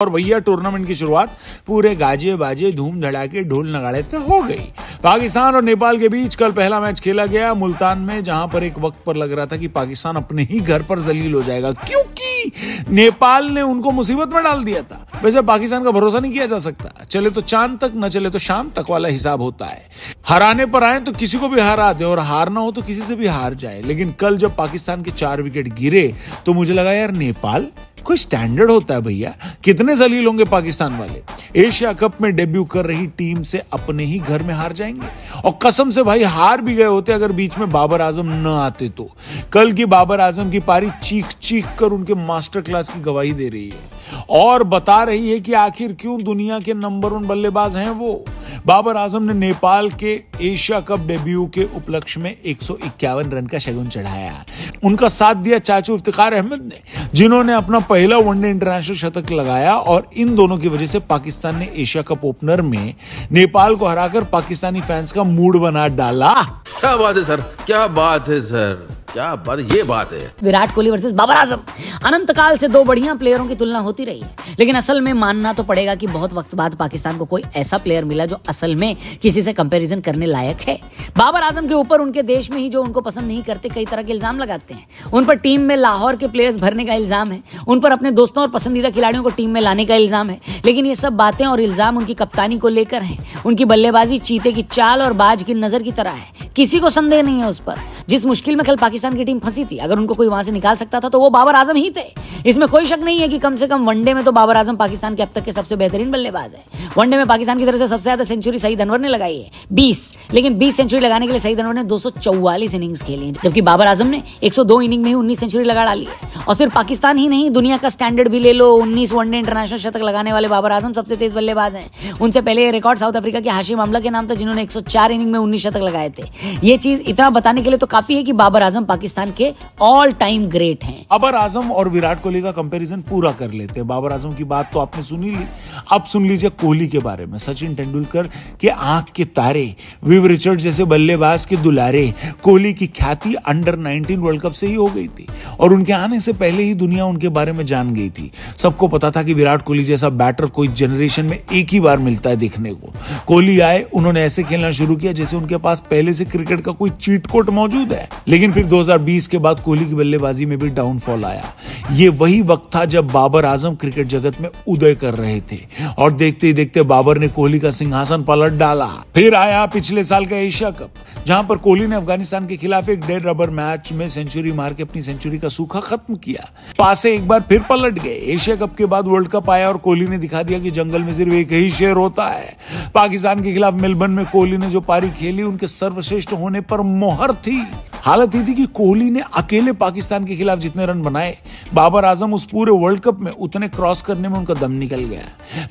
और भैया टूर्नामेंट की शुरुआत पूरे गाजे बाजे धूम धड़ाके ढोल नगाड़े से हो गई। पाकिस्तान और नेपाल के बीच कल पहला मैच खेला गया मुल्तान में, जहां पर एक वक्त पर लग रहा था कि पाकिस्तान अपने ही घर पर जलील हो जाएगा, क्योंकि नेपाल ने उनको मुसीबत में डाल दिया था। वैसे पाकिस्तान का भरोसा नहीं किया जा सकता, चले तो चांद तक न चले तो शाम तक वाला हिसाब होता है। हराने पर आए तो किसी को भी हरा दे और हारना हो तो किसी से भी हार जाए। लेकिन कल जब पाकिस्तान के 4 विकेट गिरे तो मुझे लगा यार नेपाल कोई स्टैंडर्ड होता है भैया, कितने जलील होंगे पाकिस्तान वाले। एशिया कप में डेब्यू कर रही टीम से अपने ही घर में हार जाएंगे, और कसम से भाई हार भी गए होते अगर बीच में बाबर आजम न आते तो। कल की बाबर आजम की पारी चीख चीख कर उनके मास्टर क्लास की गवाही दे रही है और बता रही है कि आखिर क्यों दुनिया के नंबर 1 बल्लेबाज हैं वो। बाबर आजम ने नेपाल के एशिया कप डेब्यू के उपलक्ष्य में 151 रन का शगुन चढ़ाया। उनका साथ दिया चाचू इफ्तिखार अहमद ने, जिन्होंने अपना पहला वनडे इंटरनेशनल शतक लगाया, और इन दोनों की वजह से पाकिस्तान ने एशिया कप ओपनर में नेपाल को हराकर पाकिस्तानी फैंस का मूड बना डाला। क्या बात है सर, क्या बात है सर, क्या बात, ये बात है। विराट कोहली वर्सेस बाबर आजम, अनंत काल से 2 बढ़िया प्लेयरों की तुलना होती रही है, लेकिन असल में मानना तो पड़ेगा कि बहुत वक्त बाद पाकिस्तान को कोई ऐसा प्लेयर मिला जो असल में किसी से कंपैरिजन करने लायक है। बाबर आजम के ऊपर उनके देश में ही जो उनको पसंद नहीं करते कई तरह के इल्जाम लगाते हैं। उन पर टीम में लाहौर के प्लेयर्स भरने का इल्जाम है, उन पर अपने दोस्तों और पसंदीदा खिलाड़ियों को टीम में लाने का इल्जाम है, लेकिन ये सब बातें और इल्जाम उनकी कप्तानी को लेकर हैं। उनकी बल्लेबाजी चीते की चाल और बाज की नजर की तरह है, किसी को संदेह नहीं है उस पर। जिस मुश्किल में कल पाकिस्तान की टीम फंसी थी, अगर उनको कोई वहां से निकाल सकता था तो वो बाबर आजम ही थे। इसमें कोई शक नहीं है कि कम से कम वनडे में तो बाबर आजम पाकिस्तान के अब तक के सबसे बेहतरीन बल्लेबाज है। वनडे में पाकिस्तान की तरफ से सबसे ज्यादा सेंचुरी सईद अनवर ने लगाई है 20, लेकिन 20 सेंचुरी लगाने के लिए सईद अनवर ने 244 इनिंग्स खेली हैं, जबकि बाबर आजम ने 102 इनिंग में ही 19 सेंचुरी लगा डाली है। और सिर्फ पाकिस्तान ही नहीं, दुनिया का स्टैंडर्ड भी ले लो, 19 वनडे इंटरनेशनल शतक लगाने वाले बाबर आजम सबसे तेज बल्लेबाज हैं। उनसे पहले ये रिकॉर्ड साउथ अफ्रीका के हाशिम अमला के नाम था, जिन्होंने 104 इनिंग में 19 शतक लगाए थे। ये चीज इतना बताने के लिए तो काफी है कि बाबर आजम पाकिस्तान के ऑल टाइम ग्रेट हैं। बाबर आजम और विराट कोहली का कंपैरिजन पूरा कर लेते हैं। बाबर आजम की बात तो आपने सुनी ली, अब सुन लीजिए कोहली के बारे में। सचिन तेंदुलकर के आंख के तारे, विव रिचर्ड जैसे बल्लेबाज के दुलारे। कोहली की ख्याति अंडर 19 वर्ल्ड कप से ही हो गई थी, और उनके आने से पहले ही दुनिया उनके बारे में जान गई थी। सबको पता था कि विराट कोहली जैसा बैटर कोई जनरेशन में एक ही बार मिलता है देखने को। कोहली आए, उन्होंने ऐसे खेलना शुरू किया जैसे उनके पास पहले से क्रिकेट का कोई चीट कोड मौजूद है। लेकिन फिर 2020 के बाद कोहली की बल्लेबाजी में भी डाउनफॉल आया। ये वही वक्त था जब बाबर आजम क्रिकेट जगत में उदय कर रहे थे, और देखते ही देखते बाबर ने कोहली का सिंहासन पलट डाला। फिर आया पिछले साल का एशिया कप, जहां पर कोहली ने अफगानिस्तान के खिलाफ एक डेड रबर मैच में सेंचुरी मार के अपनी सेंचुरी का सूखा खत्म किया। पासे एक बार फिर पलट गए। एशिया कप के बाद वर्ल्ड कप आया और कोहली ने दिखा दिया कि जंगल में सिर्फ एक ही शेर होता है। पाकिस्तान के खिलाफ मेलबर्न में कोहली ने जो पारी खेली, उनके सर्वश्रेष्ठ होने पर मोहर थी। हालत ये थी कि कोहली ने अकेले पाकिस्तान के खिलाफ जितने रन बनाए, बाबर आजम उस पूरे वर्ल्ड कप में उतने क्रॉस करने में उनका दम निकल गया।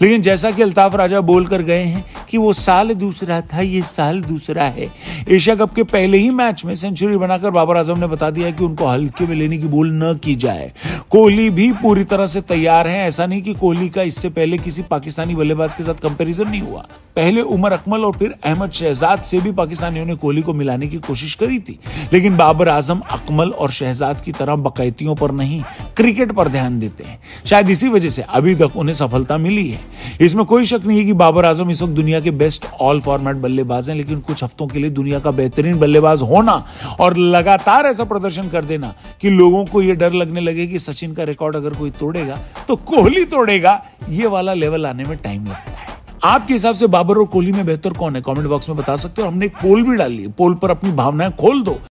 लेकिन जैसा कि अल्ताफ राजा बोलकर गए हैं कि वो साल दूसरा था, ये साल दूसरा है। एशिया कप के पहले ही मैच में सेंचुरी बनाकर बाबर आजम ने बता दिया कि उनको हल्के में लेने की भूल न की जाए। कोहली भी पूरी तरह से तैयार हैं। ऐसा नहीं कि कोहली का इससे पहले किसी पाकिस्तानी बल्लेबाज के साथ कंपैरिजन नहीं हुआ। पहले उमर अकमल और फिर अहमद शहजाद से भी पाकिस्तानियों ने कोहली को मिलाने की कोशिश करी थी, लेकिन बाबर आजम अकमल और शहजाद की तरह बकैतियों पर नहीं, क्रिकेट पर ध्यान देते हैं। शायद इसी वजह से अभी तक उन्हें सफलता मिली है। इसमें कोई शक नहीं है कि बाबर आजम इस वक्त दुनिया के बेस्ट ऑल फॉर्मेट बल्लेबाज हैं, लेकिन कुछ हफ्तों के लिए दुनिया का बेहतरीन बल्लेबाज होना और लगातार ऐसा प्रदर्शन कर देना कि लोगों को यह डर लगने लगे कि सचिन का रिकॉर्ड अगर कोई तोड़ेगा तो कोहली तोड़ेगा, ये वाला लेवल आने में टाइम लगता है। आपके हिसाब से बाबर और कोहली में बेहतर कौन है? कमेंट बॉक्स में बता सकते हो। हमने एक पोल भी डाली है, पोल पर अपनी भावनाएं खोल दो।